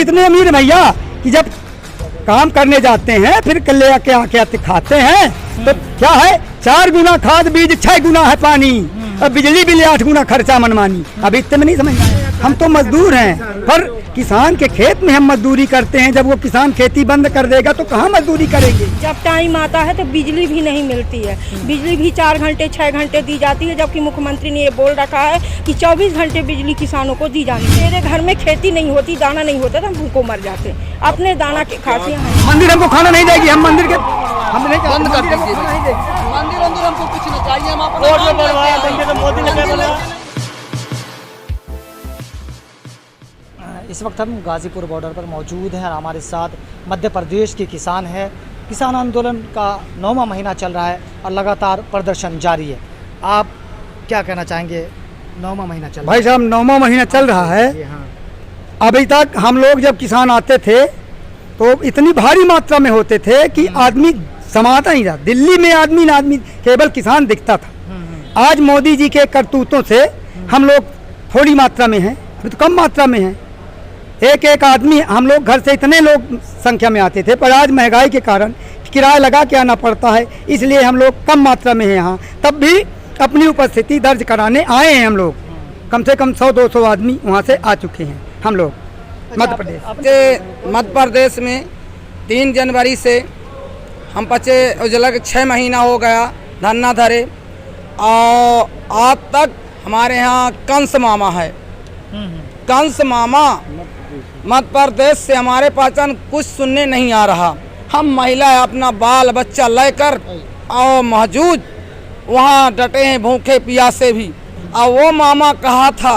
इतने अमीर हैं भैया कि जब काम करने जाते हैं फिर ले आके आके खाते हैं तो क्या है, 4 गुना खाद बीज 6 गुना है पानी, और बिजली बिल 8 गुना खर्चा मनमानी। अब इतने में नहीं समझ में आया। हम तो मजदूर हैं, पर किसान के खेत में हम मजदूरी करते हैं। जब वो किसान खेती बंद कर देगा तो कहाँ मजदूरी करेंगे। जब टाइम आता है तो बिजली भी नहीं मिलती है। बिजली भी 4 घंटे 6 घंटे दी जाती है, जबकि मुख्यमंत्री ने ये बोल रखा है कि 24 घंटे बिजली किसानों को दी जानी। मेरे घर में खेती नहीं होती, दाना नहीं होता तो हम भूखों मर जाते। अपने दाना के खाते हैं। मंदिर हमको खाना नहीं देगी, हम मंदिर के हम नहीं बंद कर दीजिए। मंदिर हमको कुछ नहीं चाहिए, हम इस वक्त हम गाजीपुर बॉर्डर पर मौजूद हैं और हमारे साथ मध्य प्रदेश के किसान हैं। किसान आंदोलन का 9वां महीना चल रहा है और लगातार प्रदर्शन जारी है। आप क्या कहना चाहेंगे? 9वां महीना चल रहा है। भाई साहब 9वां महीना चल रहा है। हाँ। अभी तक हम लोग जब किसान आते थे तो इतनी भारी मात्रा में होते थे कि आदमी समाता ही था। दिल्ली में आदमी ना आदमी केवल किसान दिखता था। आज मोदी जी के करतूतों से हम लोग थोड़ी मात्रा में हैं, अभी तो कम मात्रा में हैं। एक एक आदमी, हम लोग घर से इतने लोग संख्या में आते थे, पर आज महंगाई के कारण किराया लगा के आना पड़ता है, इसलिए हम लोग कम मात्रा में हैं यहाँ। तब भी अपनी उपस्थिति दर्ज कराने आए हैं हम लोग। कम से कम 100-200 आदमी वहाँ से आ चुके हैं हम लोग मध्य प्रदेश। मध्य प्रदेश में 3 जनवरी से हम 6 महीना हो गया धरना धरे, और आज तक हमारे यहाँ कंस मामा है। कंस मामा मध्य प्रदेश से हमारे पहचान कुछ सुनने नहीं आ रहा। हम महिला अपना बाल बच्चा लेकर और मौजूद वहाँ डटे हैं, भूखे प्यासे भी। और वो मामा कहा था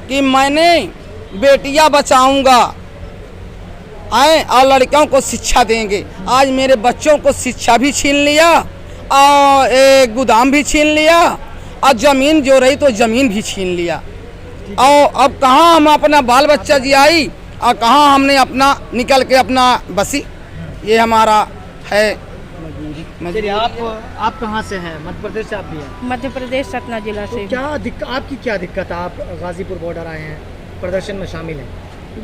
कि मैंने बेटियां बचाऊंगा आए और लड़कियों को शिक्षा देंगे। आज मेरे बच्चों को शिक्षा भी छीन लिया और एक गोदाम भी छीन लिया, और ज़मीन जो रही तो ज़मीन भी छीन लिया। और अब कहाँ हम अपना बाल बच्चा जियाई और कहाँ हमने अपना निकल के अपना बसी। ये हमारा है मजबूरी। आप कहाँ से हैं? मध्य प्रदेश से आप भी हैं? मध्य प्रदेश सतना जिला से। क्या दिक्कत, आपकी क्या दिक्कत है? आप गाजीपुर बॉर्डर आए हैं, प्रदर्शन में शामिल हैं।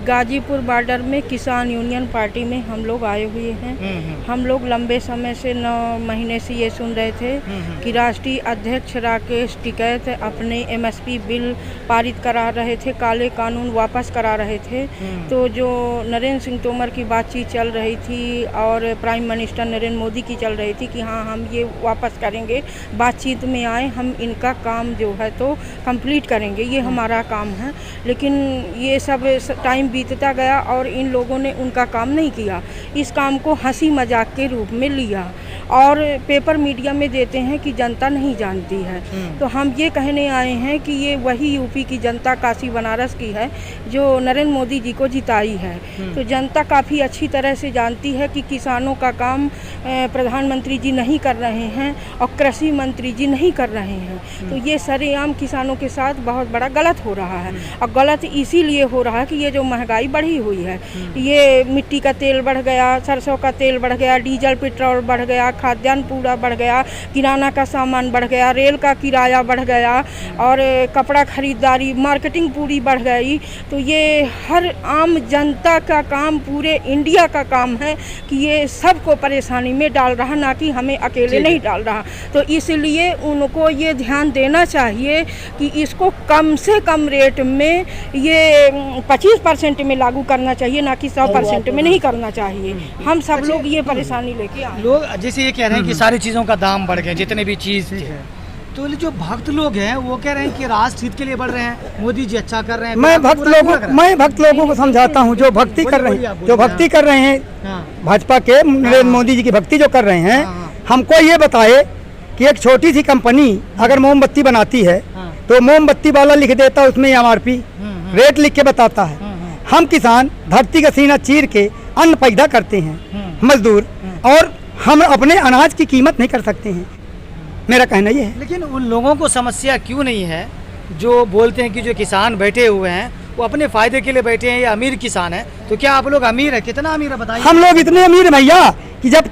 गाजीपुर बॉर्डर में किसान यूनियन पार्टी में हम लोग आए हुए हैं। हम लोग लंबे समय से 9 महीने से ये सुन रहे थे कि राष्ट्रीय अध्यक्ष राकेश टिकैत अपने MSP बिल पारित करा रहे थे, काले कानून वापस करा रहे थे। तो जो नरेंद्र सिंह तोमर की बातचीत चल रही थी और प्राइम मिनिस्टर नरेंद्र मोदी की चल रही थी कि हाँ हम ये वापस करेंगे, बातचीत में आए, हम इनका काम जो है तो कंप्लीट करेंगे, ये हमारा काम है। लेकिन ये सब टाइम बीतता गया और इन लोगों ने उनका काम नहीं किया। इस काम को हंसी मजाक के रूप में लिया और पेपर मीडिया में देते हैं कि जनता नहीं जानती है। तो हम ये कहने आए हैं कि ये वही यूपी की जनता काशी बनारस की है जो नरेंद्र मोदी जी को जिताई है। तो जनता काफ़ी अच्छी तरह से जानती है कि किसानों का काम प्रधानमंत्री जी नहीं कर रहे हैं और कृषि मंत्री जी नहीं कर रहे हैं। तो ये सरेआम किसानों के साथ बहुत बड़ा गलत हो रहा है। और गलत इसीलिए हो रहा है कि ये जो महंगाई बढ़ी हुई है, ये मिट्टी का तेल बढ़ गया, सरसों का तेल बढ़ गया, डीजल पेट्रोल बढ़ गया, खाद्यान्न पूरा बढ़ गया, किराना का सामान बढ़ गया, रेल का किराया बढ़ गया और कपड़ा खरीदारी मार्केटिंग पूरी बढ़ गई। तो ये हर आम जनता का काम, पूरे इंडिया का काम है कि ये सबको परेशानी में डाल रहा, ना कि हमें अकेले नहीं डाल रहा। तो इसलिए उनको ये ध्यान देना चाहिए कि इसको कम से कम रेट में ये 25% में लागू करना चाहिए, ना कि 100% में नहीं करना चाहिए। हम सब लोग ये परेशानी लेके आए। लोग जैसे ये कह रहे हैं कि सारी चीज़ों का दाम बढ़ गए, जितने भी चीज़ थे, तो जो भक्त लोग हैं वो कह रहे हैं कि राष्ट्र हित के लिए बढ़ रहे हैं, मोदी जी अच्छा कर रहे हैं। मैं भक्त लोगों को समझाता हूँ जो भक्ति कर रहे हैं, भाजपा के नरेंद्र मोदी जी की भक्ति जो कर रहे हैं, हमको ये बताए कि एक छोटी सी कंपनी अगर मोमबत्ती बनाती है तो मोमबत्ती वाला लिख देता है उसमें MRP रेट लिख के बताता है। हम किसान धरती का सीना चीर के अन्न पैदा करते हैं, मजदूर, और हम अपने अनाज की कीमत नहीं कर सकते हैं। मेरा कहना ये है। लेकिन उन लोगों को समस्या क्यों नहीं है जो बोलते हैं कि जो किसान बैठे हुए हैं वो अपने फायदे के लिए बैठे हैं, ये अमीर किसान है? तो क्या आप लोग अमीर है? कितना अमीर है बताइए। हम लोग इतने अमीर भैया कि जब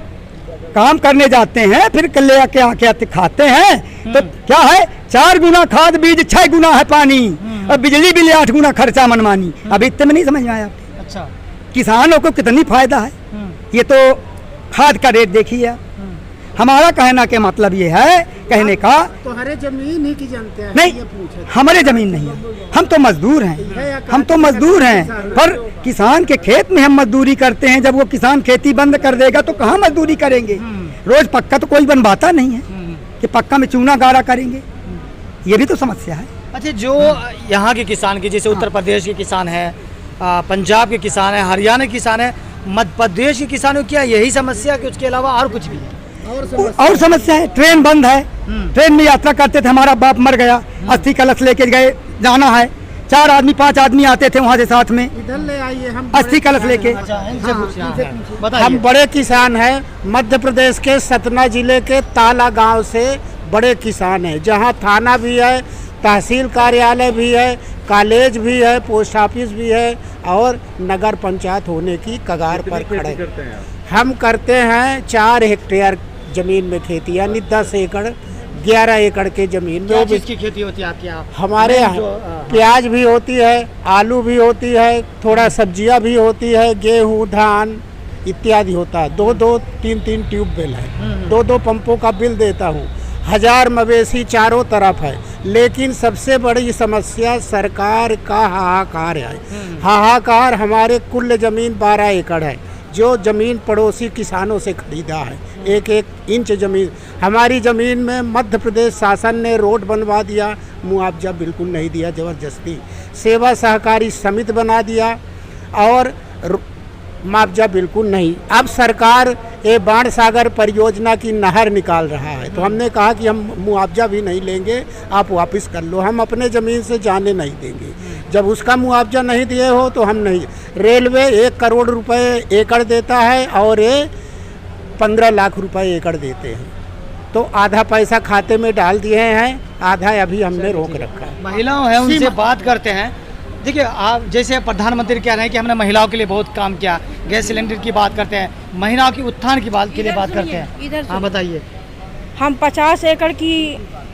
काम करने जाते हैं फिर ले आके आके खाते हैं तो क्या है, 4 गुना खाद बीज 6 गुना है पानी, और बिजली बिल 8 गुना खर्चा मनमानी। अब इतने में नहीं समझ में आया। अच्छा। किसानों को कितनी फायदा है। ये तो खाद का रेट देखिए आप। हमारा कहना के मतलब ये है, कहने का तो हरे जमीन ही की जानते हैं, नहीं, ये पूछे। हमारे जमीन नहीं है, हम तो मजदूर हैं, हम तो मजदूर हैं। पर किसान के खेत में हम मजदूरी करते हैं, जब वो किसान खेती बंद कर देगा तो कहाँ मजदूरी करेंगे। रोज पक्का तो कोई बनवाता नहीं है कि पक्का में चूना गाड़ा करेंगे, ये भी तो समस्या है। अच्छा, जो यहाँ के किसान की, जैसे उत्तर प्रदेश के किसान है, पंजाब के किसान है, हरियाणा के किसान है, मध्य प्रदेश के किसानों की क्या यही समस्या कि उसके अलावा और कुछ भी है? और समस्या है, ट्रेन बंद है। ट्रेन में यात्रा करते थे, हमारा बाप मर गया, अस्थि कलश लेके गए, जाना है, 4 आदमी 5 आदमी आते थे वहाँ से साथ में, इधर ले आइए, हम अस्थि कलश लेके। हम बड़े किसान हैं, मध्य प्रदेश के सतना जिले के ताला गांव से बड़े किसान हैं, जहां थाना भी है, तहसील कार्यालय भी है, कॉलेज भी है, पोस्ट ऑफिस भी है और नगर पंचायत होने की कगार पर खड़े। हम करते हैं 4 हेक्टेयर जमीन में खेती, यानी 10 एकड़ 11 एकड़ के जमीन में। क्या चीज़ की खेती होती है आपके यहाँ? हमारे यहाँ प्याज भी होती है, आलू भी होती है, थोड़ा सब्जियां भी होती है, गेहूं धान इत्यादि होता है। 2-2 3-3 ट्यूबवेल है, 2-2 पंपों का बिल देता हूँ। 1000 मवेशी चारों तरफ है, लेकिन सबसे बड़ी समस्या सरकार का हाहाकार है। हाहाकार, हमारे कुल जमीन 12 एकड़ है, जो जमीन पड़ोसी किसानों से खरीदा है, 1-1 इंच जमीन। हमारी ज़मीन में मध्य प्रदेश शासन ने रोड बनवा दिया, मुआवजा बिल्कुल नहीं दिया, ज़बरदस्ती। सेवा सहकारी समिति बना दिया और मुआवजा बिल्कुल नहीं। अब सरकार ये बाण सागर परियोजना की नहर निकाल रहा है, तो हमने कहा कि हम मुआवजा भी नहीं लेंगे, आप वापस कर लो, हम अपने ज़मीन से जाने नहीं देंगे। जब उसका मुआवजा नहीं दिए हो तो हम नहीं। रेलवे 1 करोड़ रुपए एकड़ देता है और ये 15 लाख रुपए एकड़ देते हैं, तो आधा पैसा खाते में डाल दिए हैं, आधा अभी हमने रोक रखा है। महिलाओं हैं, उनसे बात करते हैं। देखिए, आप जैसे प्रधानमंत्री कह रहे हैं कि हमने महिलाओं के लिए बहुत काम किया, गैस सिलेंडर की बात करते हैं, महिलाओं की उत्थान की बात के लिए बात करते हैं। इधर हाँ, बताइए। हम 50 एकड़ की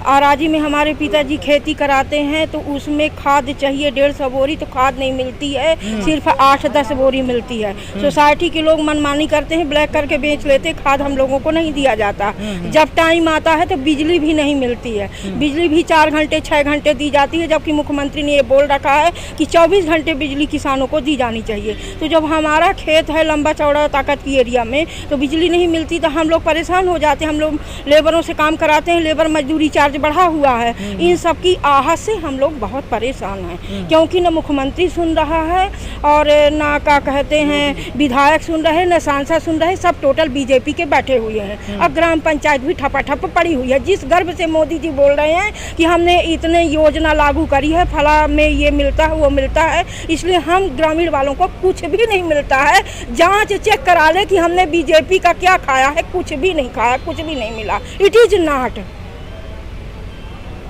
आराजी में हमारे पिताजी खेती कराते हैं, तो उसमें खाद चाहिए 150 बोरी, तो खाद नहीं मिलती है, सिर्फ 8-10 बोरी मिलती है। सोसाइटी के लोग मनमानी करते हैं, ब्लैक करके बेच लेते, खाद हम लोगों को नहीं दिया जाता। जब टाइम आता है तो बिजली भी नहीं मिलती है, बिजली भी 4 घंटे 6 घंटे दी जाती है, जबकि मुख्यमंत्री ने ये बोल रखा है कि 24 घंटे बिजली किसानों को दी जानी चाहिए। तो जब हमारा खेत है लंबा चौड़ा ताकत की एरिया में, तो बिजली नहीं मिलती तो हम लोग परेशान हो जाते हैं। हम लोग लेबरों से काम कराते हैं, लेबर मजदूरी चार्ज बढ़ा हुआ है। इन सब की आहत से हम लोग बहुत परेशान हैं, क्योंकि न मुख्यमंत्री सुन रहा है और ना क्या कहते हैं विधायक सुन रहे, न सांसद सुन रहे, सब टोटल बीजेपी के बैठे हुए हैं। अब ग्राम पंचायत भी ठपाठप पड़ी हुई है। जिस गर्व से मोदी जी बोल रहे हैं कि हमने इतने योजना लागू करी है, फला में ये मिलता है वो मिलता है, इसलिए हम ग्रामीण वालों को कुछ भी नहीं मिलता है। जाँच चेक करा ले कि हमने बीजेपी का क्या खाया है, कुछ भी नहीं खाया, कुछ भी नहीं मिला। It is not.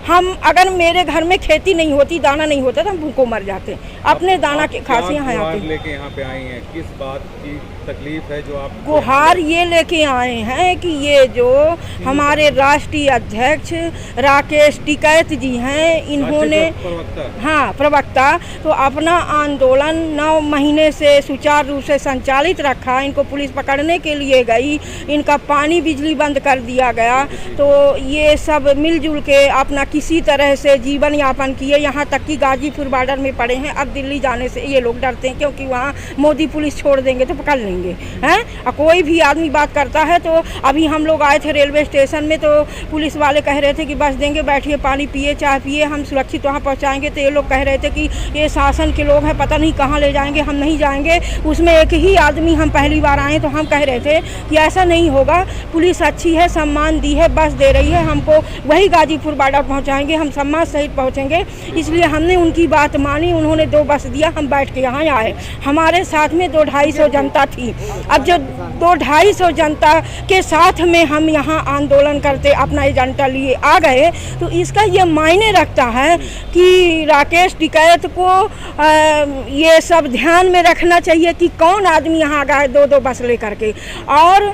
हम अगर मेरे घर में खेती नहीं होती, दाना नहीं होता, तो हम भूखों मर जाते। अपने दाना के खासियाँ हैं। लेके यहाँ पे आई हैं, किस बात की तकलीफ है जो आप? गुहार ये लेके आए हैं कि ये जो हमारे राष्ट्रीय अध्यक्ष राकेश टिकैत जी हैं, इन्होंने प्रवक्ता तो अपना आंदोलन 9 महीने से सुचारू रूप से संचालित रखा। इनको पुलिस पकड़ने के लिए गई, इनका पानी बिजली बंद कर दिया गया, तो ये सब मिलजुल के अपना किसी तरह से जीवन यापन किए। यहाँ तक कि गाजीपुर बॉर्डर में पड़े हैं। अब दिल्ली जाने से ये लोग डरते हैं, क्योंकि वहाँ मोदी पुलिस छोड़ देंगे तो पकड़ लेंगे हैं। और कोई भी आदमी बात करता है, तो अभी हम लोग आए थे रेलवे स्टेशन में, तो पुलिस वाले कह रहे थे कि बस देंगे, बैठिए, पानी पिए, चाय पिए, हम सुरक्षित वहाँ पहुँचाएंगे। तो ये लोग कह रहे थे कि ये शासन के लोग हैं, पता नहीं कहाँ ले जाएंगे, हम नहीं जाएंगे। उसमें एक ही आदमी, हम पहली बार आए तो हम कह रहे थे कि ऐसा नहीं होगा, पुलिस अच्छी है, सम्मान दी है, बस दे रही है हमको, वही गाजीपुर बॉर्डर पहुँचाएंगे, हम सम्मान सहित पहुँचेंगे। इसलिए हमने उनकी बात मानी, उन्होंने 2 बस दिया, हम बैठ के यहाँ आए। हमारे साथ में 200-250 जनता थी। अब जो 200-250 जनता के साथ में हम यहाँ आंदोलन करते अपना एजेंडा लिए आ गए, तो इसका ये मायने रखता है कि राकेश टिकैत को ये सब ध्यान में रखना चाहिए कि कौन आदमी यहाँ गए 2-2 बस लेकर के, और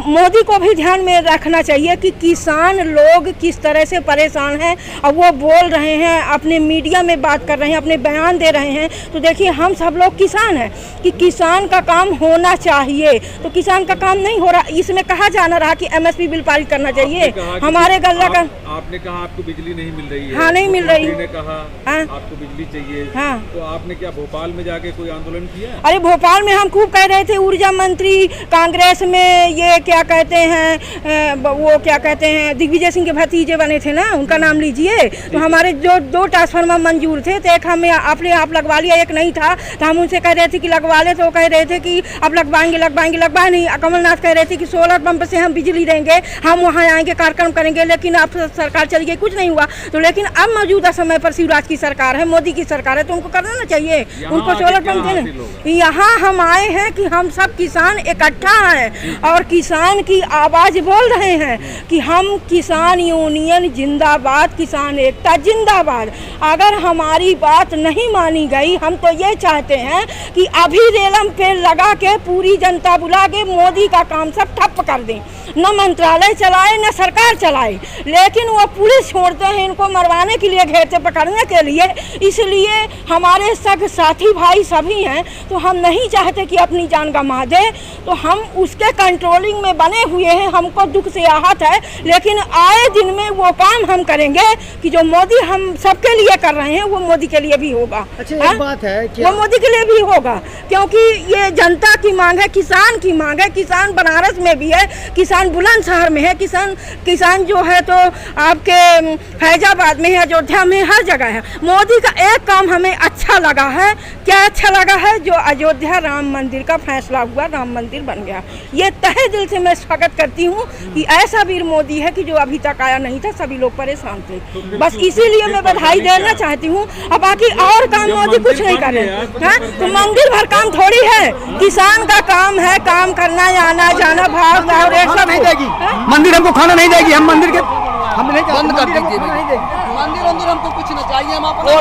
मोदी को भी ध्यान में रखना चाहिए कि किसान लोग किस तरह से परेशान किसान हैं और वो बोल रहे हैं, अपने मीडिया में बात कर रहे हैं, अपने बयान दे रहे हैं, तो देखिए हम सब लोग किसान हैं कि किसान का काम होना चाहिए, तो किसान का काम नहीं हो रहा। इसमें कहा जाना रहा कि MSP बिल पारित करना चाहिए। हमारे गल्ला का आपने कहा आपको बिजली नहीं मिल रही है। हाँ, नहीं मिल रही। ने कहा हाँ? आपको बिजली चाहिए। हाँ। तो आपने क्या भोपाल में जाके कोई आंदोलन किया? अरे भोपाल में हम खूब कह रहे थे, ऊर्जा मंत्री कांग्रेस में ये क्या कहते हैं, वो क्या कहते हैं, दिग्विजय सिंह के भतीजे बने थे ना, उनका नाम लीजिए। तो हमारे जो 2 ट्रांसफार्मर मंजूर थे, तो एक हमें अपने आप लगवा लिया, एक नहीं था, तो हम उनसे कह रहे थे कि लगवा ले, तो वो कह रहे थे कि अब लगवाएंगे लगवाएंगे, लगवाए नहीं। कमलनाथ कह रहे थे कि सोलर पंप से हम बिजली देंगे, हम वहाँ आएंगे, कार्यक्रम करेंगे, लेकिन अब सरकार चली गई, कुछ नहीं हुआ। तो लेकिन अब मौजूदा समय पर शिवराज की सरकार है, मोदी की सरकार है, तो उनको करना चाहिए, उनको सोलर पंप देने। यहाँ हम आए हैं कि हम सब किसान इकट्ठा हैं और किसान की आवाज़ बोल रहे हैं कि हम किसान यूनियन जिंदाबाद, किसान एकता जिंदाबाद। अगर हमारी बात नहीं मानी गई, हम तो ये चाहते हैं कि अभी रेलम पे लगा के पूरी जनता बुला के मोदी का काम सब ठप कर दें, न मंत्रालय चलाए न सरकार चलाए, लेकिन वो पुलिस छोड़ते हैं इनको मरवाने के लिए, घेरते पकड़ने के लिए। इसलिए हमारे सग साथी भाई सभी हैं, तो हम नहीं चाहते कि अपनी जान गंवा दे, तो हम उसके कंट्रोलिंग में बने हुए हैं। हमको दुख से आहत है, लेकिन आए दिन में वो काम हम करेंगे कि जो मोदी हम सबके लिए कर रहे हैं वो मोदी के लिए भी होगा। अच्छा, एक बात है कि वो मोदी के लिए भी होगा, क्योंकि ये जनता की मांग है, किसान की मांग है। किसान बनारस में भी है, किसान बुलंदशहर में है, किसान जो है तो आपके फैजाबाद में है, अयोध्या में, हर जगह है। मोदी का एक काम हमें अच्छा लगा है। क्या अच्छा लगा है? जो अयोध्या राम मंदिर का फैसला हुआ, राम मंदिर बन गया। ये तहे दिल से मैं स्वागत करती हूँ कि ऐसा वीर मोदी है कि जो अभी तक आया नहीं था, सभी लोग परेशान थे। बस इसीलिए मैं बधाई देना चाहती हूँ। अब बाकी और काम मोदी कुछ नहीं कर रहे हैं, तो मंदिर भर काम थोड़ी है, किसान का काम है, काम करना, आना जाना, भाव भाव नहीं देगी मंदिर, हमको खाना नहीं देगी, हम मंदिर के हम नहीं बंद कर दीजिए। नहीं देगी। मंदिर हमको कुछ न चाहिए, हम अपना